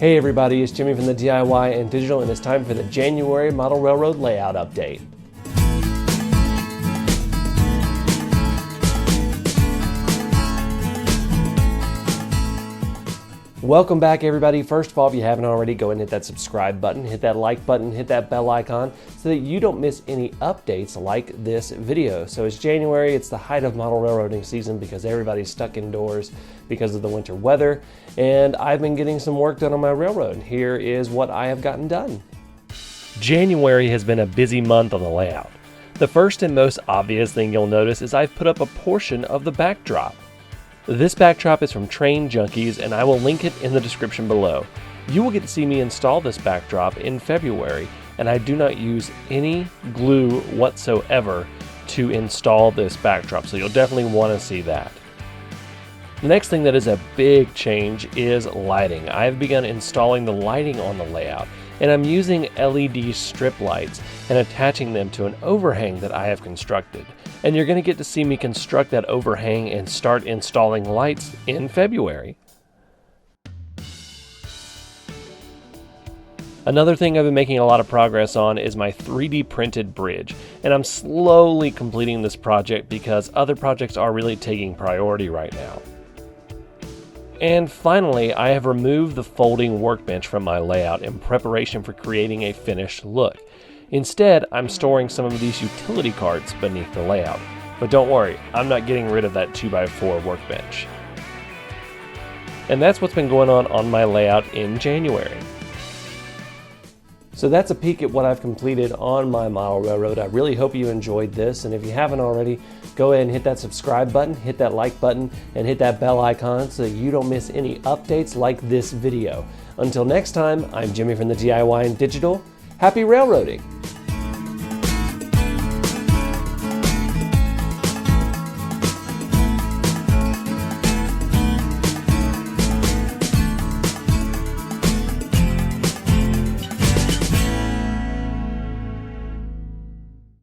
Hey everybody, it's Jimmy from the DIY and Digital, and it's time for the January Model Railroad Layout Update. Welcome back everybody. First of all, if you haven't already, go ahead and hit that subscribe button, hit that like button, hit that bell icon so that you don't miss any updates like this video. So it's January, it's the height of model railroading season because everybody's stuck indoors because of the winter weather, and I've been getting some work done on my railroad. Here is what I have gotten done. January has been a busy month on the layout. The first and most obvious thing you'll notice is I've put up a portion of the backdrop. This backdrop is from Train Junkies, and I will link it in the description below. You will get to see me install this backdrop in February, and I do not use any glue whatsoever to install this backdrop, so you'll definitely want to see that. The next thing that is a big change is lighting. I've begun installing the lighting on the layout, and I'm using LED strip lights and attaching them to an overhang that I have constructed. And you're going to get to see me construct that overhang and start installing lights in February. Another thing I've been making a lot of progress on is my 3D printed bridge, and I'm slowly completing this project because other projects are really taking priority right now. And finally, I have removed the folding workbench from my layout in preparation for creating a finished look. Instead, I'm storing some of these utility carts beneath the layout. But don't worry, I'm not getting rid of that 2x4 workbench. And that's what's been going on my layout in January. So that's a peek at what I've completed on my model railroad. I really hope you enjoyed this, and if you haven't already, go ahead and hit that subscribe button, hit that like button, and hit that bell icon so you don't miss any updates like this video. Until next time, I'm Jimmy from the DIY and Digital. Happy railroading!